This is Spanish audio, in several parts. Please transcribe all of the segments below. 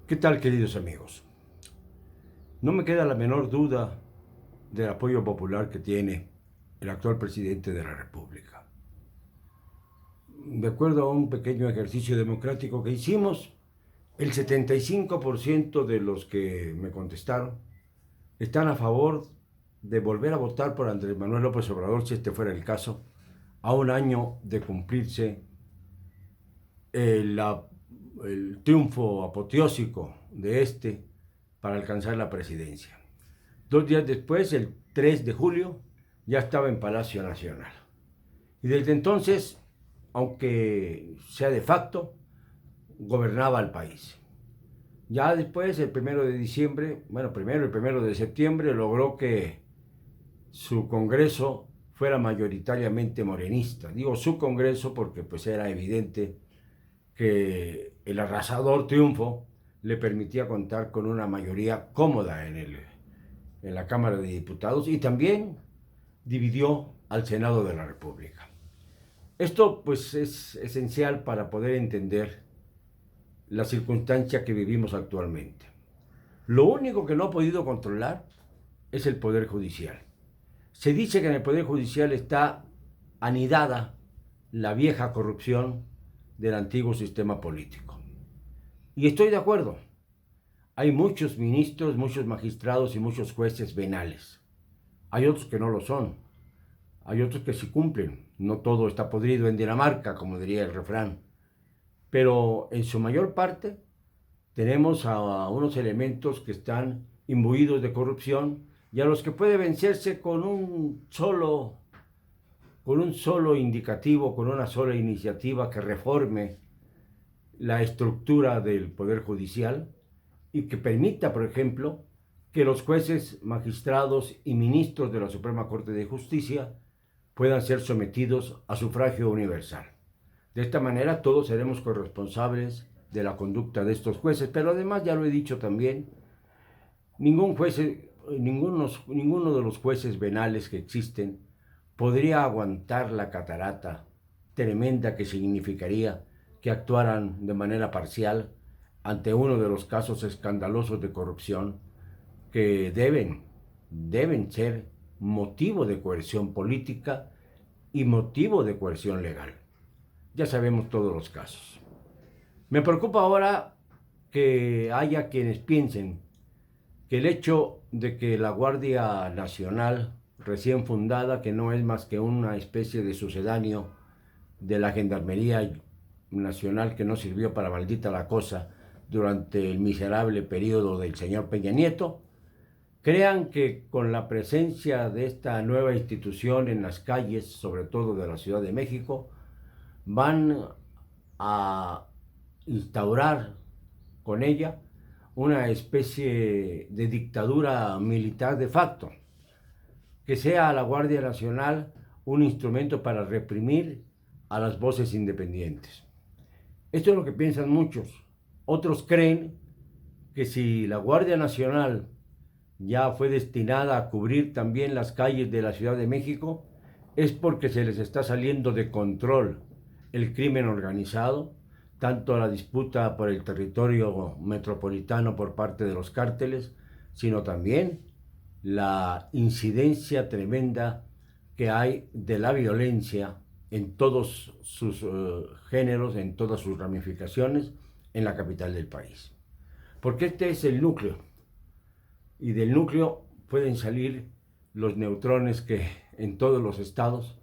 ¿Qué tal, queridos amigos? No me queda la menor duda del apoyo popular que tiene el actual presidente de la República. De acuerdo a un pequeño ejercicio democrático que hicimos, el 75% de los que me contestaron están a favor de volver a votar por Andrés Manuel López Obrador, si este fuera el caso, a un año de cumplirse el, el triunfo apoteósico de este para alcanzar la presidencia. 2 días después, el 3 de julio, ya estaba en Palacio Nacional. Y desde entonces, aunque sea de facto, gobernaba el país. Ya después, el 1 de diciembre, primero el 1 de septiembre, logró que su Congreso fuera mayoritariamente morenista. Digo su Congreso porque pues era evidente que el arrasador triunfo le permitía contar con una mayoría cómoda en la Cámara de Diputados y también dividió al Senado de la República. Esto pues es esencial para poder entender la circunstancia que vivimos actualmente. Lo único que no ha podido controlar es el Poder Judicial. Se dice que en el Poder Judicial está anidada la vieja corrupción del antiguo sistema político. Y estoy de acuerdo. Hay muchos ministros, muchos magistrados y muchos jueces venales. Hay otros que no lo son. Hay otros que sí cumplen. No todo está podrido en Dinamarca, como diría el refrán. Pero en su mayor parte tenemos a unos elementos que están imbuidos de corrupción y a los que puede vencerse con un solo indicativo, con una sola iniciativa que reforme la estructura del Poder Judicial y que permita, por ejemplo, que los jueces, magistrados y ministros de la Suprema Corte de Justicia puedan ser sometidos a sufragio universal. De esta manera todos seremos corresponsables de la conducta de estos jueces, pero además, ya lo he dicho también, ninguno de los jueces venales que existen podría aguantar la catarata tremenda que significaría que actuaran de manera parcial ante uno de los casos escandalosos de corrupción que deben ser motivo de coerción política y motivo de coerción legal. Ya sabemos todos los casos. Me preocupa ahora que haya quienes piensen que el hecho de que la Guardia Nacional, recién fundada, que no es más que una especie de sucedáneo de la Gendarmería Nacional que no sirvió para maldita la cosa durante el miserable periodo del señor Peña Nieto, crean que con la presencia de esta nueva institución en las calles, sobre todo de la Ciudad de México, van a instaurar con ella una especie de dictadura militar de facto, que sea la Guardia Nacional un instrumento para reprimir a las voces independientes. Esto es lo que piensan muchos. Otros creen que si la Guardia Nacional ya fue destinada a cubrir también las calles de la Ciudad de México, es porque se les está saliendo de control el crimen organizado, tanto la disputa por el territorio metropolitano por parte de los cárteles, sino también la incidencia tremenda que hay de la violencia en todos sus géneros, en todas sus ramificaciones, en la capital del país. Porque este es el núcleo, y del núcleo pueden salir los neutrones que en todos los estados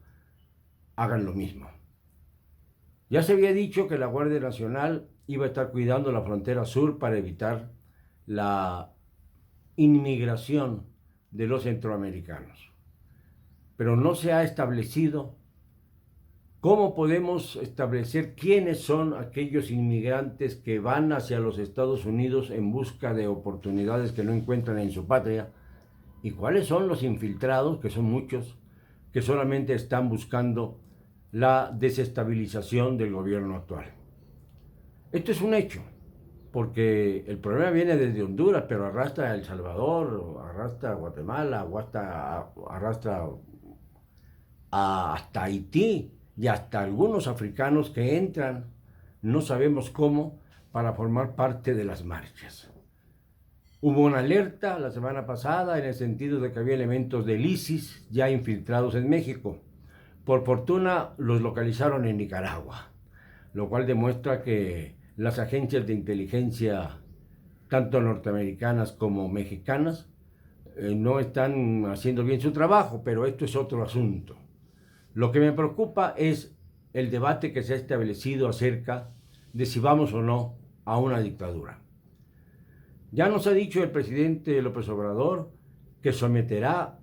hagan lo mismo. Ya se había dicho que la Guardia Nacional iba a estar cuidando la frontera sur para evitar la inmigración de los centroamericanos. Pero no se ha establecido cómo podemos establecer quiénes son aquellos inmigrantes que van hacia los Estados Unidos en busca de oportunidades que no encuentran en su patria y cuáles son los infiltrados, que son muchos, que solamente están buscando la desestabilización del gobierno actual. Esto es un hecho, porque el problema viene desde Honduras, pero arrastra a El Salvador, arrastra a Guatemala, arrastra hasta Haití y hasta algunos africanos que entran, no sabemos cómo, para formar parte de las marchas. Hubo una alerta la semana pasada en el sentido de que había elementos del ISIS ya infiltrados en México. Por fortuna los localizaron en Nicaragua, lo cual demuestra que las agencias de inteligencia, tanto norteamericanas como mexicanas, no están haciendo bien su trabajo, pero esto es otro asunto. Lo que me preocupa es el debate que se ha establecido acerca de si vamos o no a una dictadura. Ya nos ha dicho el presidente López Obrador que someterá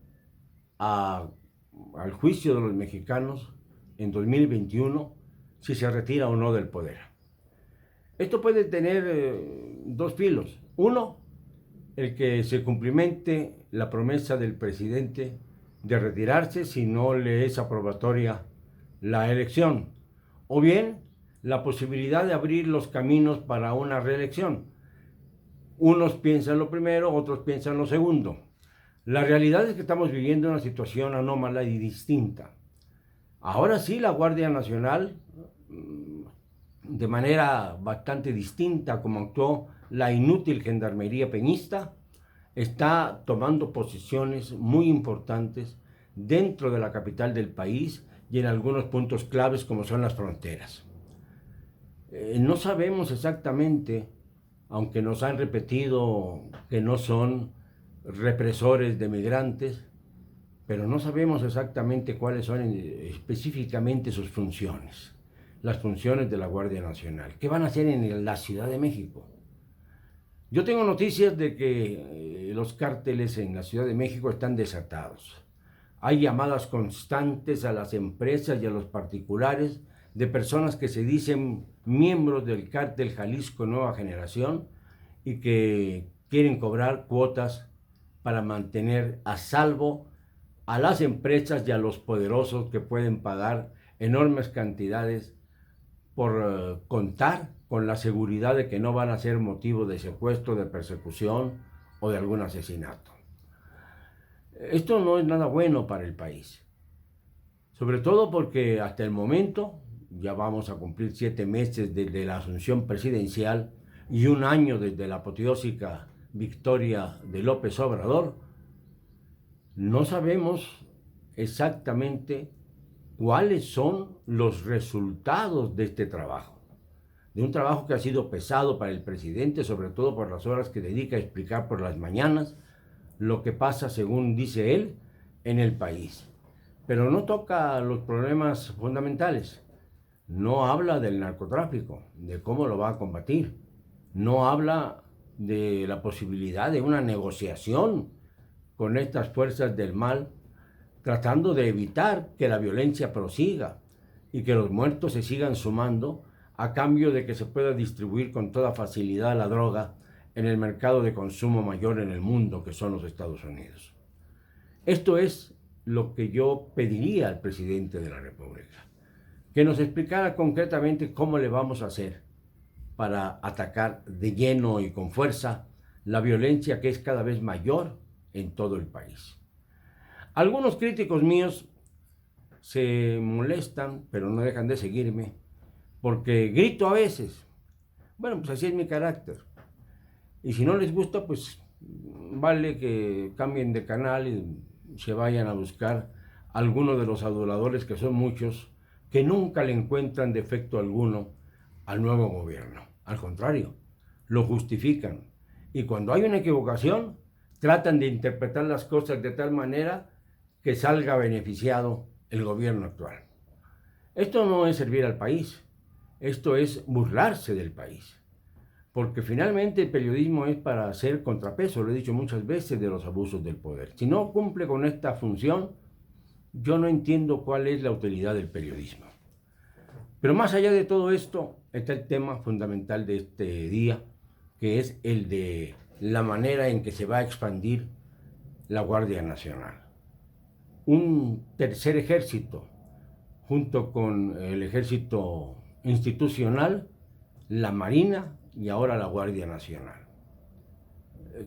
al juicio de los mexicanos en 2021 si se retira o no del poder. Esto puede tener dos filos. Uno, el que se cumplimente la promesa del presidente de retirarse si no le es aprobatoria la elección. O bien, la posibilidad de abrir los caminos para una reelección. Unos piensan lo primero, otros piensan lo segundo. La realidad es que estamos viviendo una situación anómala y distinta. Ahora sí, la Guardia Nacional, de manera bastante distinta como actuó la inútil gendarmería peñista, está tomando posiciones muy importantes dentro de la capital del país y en algunos puntos claves como son las fronteras. No sabemos exactamente, aunque nos han repetido que no son represores de migrantes, pero no sabemos exactamente cuáles son específicamente sus funciones, las funciones de la Guardia Nacional. ¿Qué van a hacer en la Ciudad de México? Yo tengo noticias de que los cárteles en la Ciudad de México están desatados. Hay llamadas constantes a las empresas y a los particulares de personas que se dicen miembros del cártel Jalisco Nueva Generación y que quieren cobrar cuotas para mantener a salvo a las empresas y a los poderosos que pueden pagar enormes cantidades por contar con la seguridad de que no van a ser motivo de secuestro, de persecución o de algún asesinato. Esto no es nada bueno para el país, sobre todo porque hasta el momento, ya vamos a cumplir 7 meses desde la asunción presidencial y 1 año desde la apoteósica victoria de López Obrador, no sabemos exactamente cuáles son los resultados de este trabajo. De un trabajo que ha sido pesado para el presidente, sobre todo por las horas que dedica a explicar por las mañanas lo que pasa, según dice él, en el país. Pero no toca los problemas fundamentales. No habla del narcotráfico, de cómo lo va a combatir. No habla de la posibilidad de una negociación con estas fuerzas del mal, tratando de evitar que la violencia prosiga y que los muertos se sigan sumando a cambio de que se pueda distribuir con toda facilidad la droga en el mercado de consumo mayor en el mundo, que son los Estados Unidos. Esto es lo que yo pediría al presidente de la República, que nos explicara concretamente cómo le vamos a hacer para atacar de lleno y con fuerza la violencia que es cada vez mayor en todo el país. Algunos críticos míos se molestan, pero no dejan de seguirme, porque grito a veces. Bueno, pues así es mi carácter. Y si no les gusta, pues vale que cambien de canal y se vayan a buscar alguno de los aduladores, que son muchos, que nunca le encuentran defecto alguno al nuevo gobierno. Al contrario, lo justifican. Y cuando hay una equivocación, tratan de interpretar las cosas de tal manera que salga beneficiado el gobierno actual. Esto no es servir al país, esto es burlarse del país. Porque finalmente el periodismo es para hacer contrapeso, lo he dicho muchas veces, de los abusos del poder. Si no cumple con esta función, yo no entiendo cuál es la utilidad del periodismo. Pero más allá de todo esto, está el tema fundamental de este día, que es el de la manera en que se va a expandir la Guardia Nacional. Un tercer ejército, junto con el ejército institucional, la Marina y ahora la Guardia Nacional.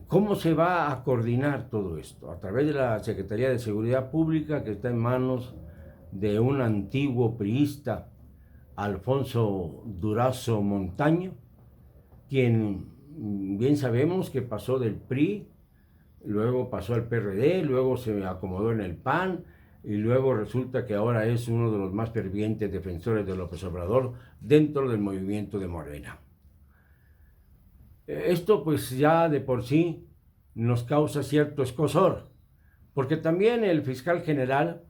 ¿Cómo se va a coordinar todo esto? A través de la Secretaría de Seguridad Pública, que está en manos de un antiguo priista, Alfonso Durazo Montaño, quien bien sabemos que pasó del PRI, luego pasó al PRD, luego se acomodó en el PAN y luego resulta que ahora es uno de los más fervientes defensores de López Obrador dentro del movimiento de Morena. Esto pues ya de por sí nos causa cierto escozor, porque también el fiscal general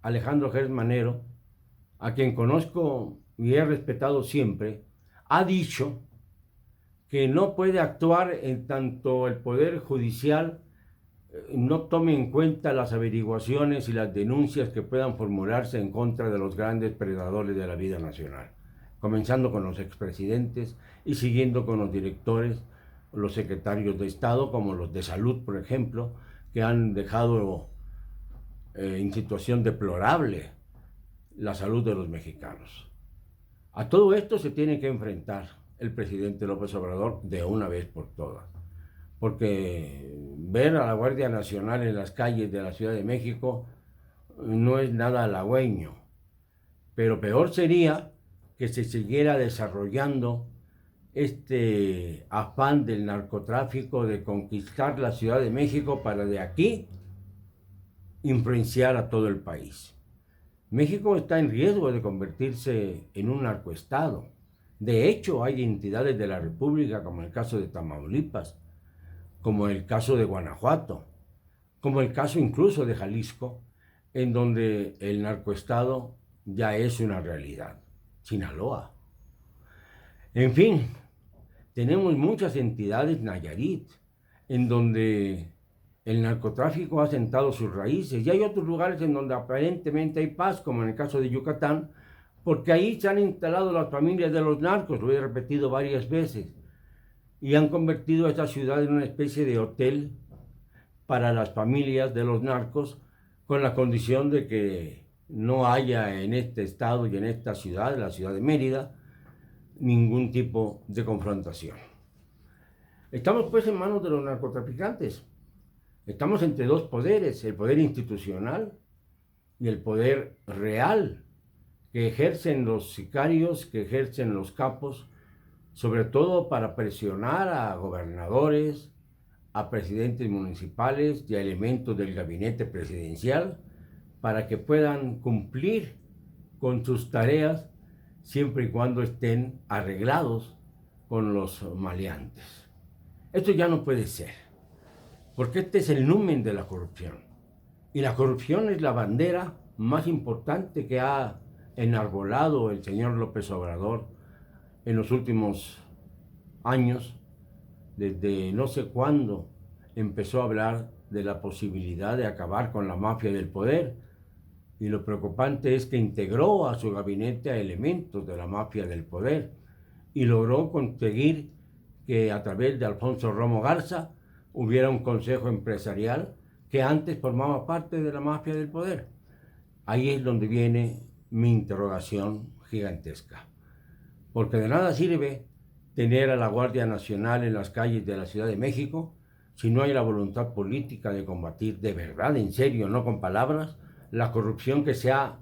Alejandro Gertz Manero, a quien conozco y he respetado siempre, ha dicho que no puede actuar en tanto el Poder Judicial no tome en cuenta las averiguaciones y las denuncias que puedan formularse en contra de los grandes predadores de la vida nacional, comenzando con los expresidentes y siguiendo con los directores, los secretarios de Estado, como los de Salud, por ejemplo, que han dejado en situación deplorable la salud de los mexicanos. A todo esto se tiene que enfrentar el presidente López Obrador de una vez por todas, porque ver a la Guardia Nacional en las calles de la Ciudad de México no es nada halagüeño, pero peor sería que se siguiera desarrollando este afán del narcotráfico de conquistar la Ciudad de México para de aquí influenciar a todo el país. México está en riesgo de convertirse en un narcoestado. De hecho, hay entidades de la República, como el caso de Tamaulipas, como el caso de Guanajuato, como el caso incluso de Jalisco, en donde el narcoestado ya es una realidad. Sinaloa. En fin, tenemos muchas entidades Nayarit, en donde el narcotráfico ha sentado sus raíces, y hay otros lugares en donde aparentemente hay paz, como en el caso de Yucatán, porque ahí se han instalado las familias de los narcos, lo he repetido varias veces, y han convertido a esta ciudad en una especie de hotel para las familias de los narcos, con la condición de que no haya en este estado y en esta ciudad, la ciudad de Mérida, ningún tipo de confrontación. Estamos pues en manos de los narcotraficantes. Estamos entre dos poderes, el poder institucional y el poder real, que ejercen los sicarios, que ejercen los capos, sobre todo para presionar a gobernadores, a presidentes municipales y a elementos del gabinete presidencial para que puedan cumplir con sus tareas siempre y cuando estén arreglados con los maleantes. Esto ya no puede ser, porque este es el numen de la corrupción. Y la corrupción es la bandera más importante que ha enarbolado el señor López Obrador en los últimos años, desde no sé cuándo empezó a hablar de la posibilidad de acabar con la mafia del poder. Y lo preocupante es que integró a su gabinete a elementos de la mafia del poder y logró conseguir que a través de Alfonso Romo Garza hubiera un consejo empresarial que antes formaba parte de la mafia del poder. Ahí es donde viene mi interrogación gigantesca. Porque de nada sirve tener a la Guardia Nacional en las calles de la Ciudad de México si no hay la voluntad política de combatir de verdad, en serio, no con palabras, la corrupción que se ha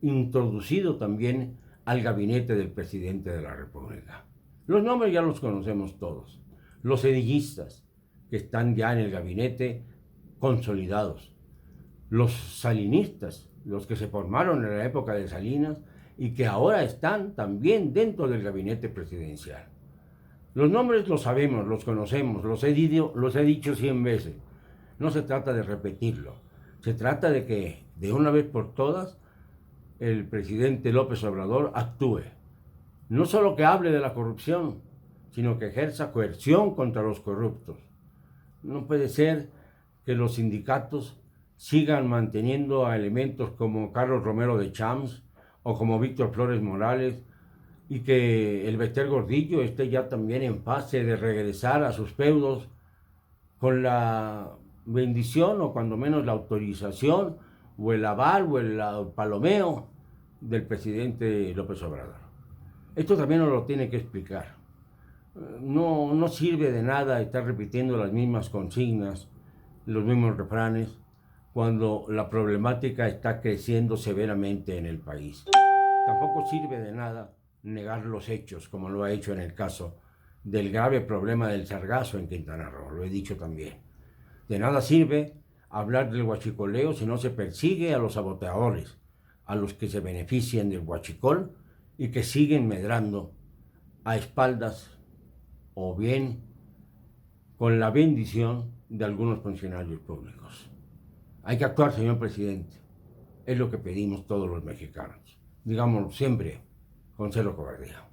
introducido también al gabinete del presidente de la República. Los nombres ya los conocemos todos. Los sedillistas, que están ya en el gabinete consolidados. Los salinistas, los que se formaron en la época de Salinas y que ahora están también dentro del gabinete presidencial. Los nombres los sabemos, los conocemos, los he dicho 100 veces. No se trata de repetirlo. Se trata de que, de una vez por todas, el presidente López Obrador actúe. No solo que hable de la corrupción, sino que ejerza coerción contra los corruptos. No puede ser que los sindicatos sigan manteniendo a elementos como Carlos Romero de Champs o como Víctor Flores Morales y que el Bester Gordillo esté ya también en fase de regresar a sus feudos con la bendición o cuando menos la autorización o el aval o el palomeo del presidente López Obrador. Esto también nos lo tiene que explicar. No sirve de nada estar repitiendo las mismas consignas, los mismos refranes, cuando la problemática está creciendo severamente en el país. Tampoco sirve de nada negar los hechos, como lo ha hecho en el caso del grave problema del sargazo en Quintana Roo, lo he dicho también. De nada sirve hablar del huachicoleo si no se persigue a los saboteadores, a los que se benefician del huachicol y que siguen medrando a espaldas o bien con la bendición de algunos funcionarios públicos. Hay que actuar, señor presidente. Es lo que pedimos todos los mexicanos. Digámoslo siempre con cero cobardía.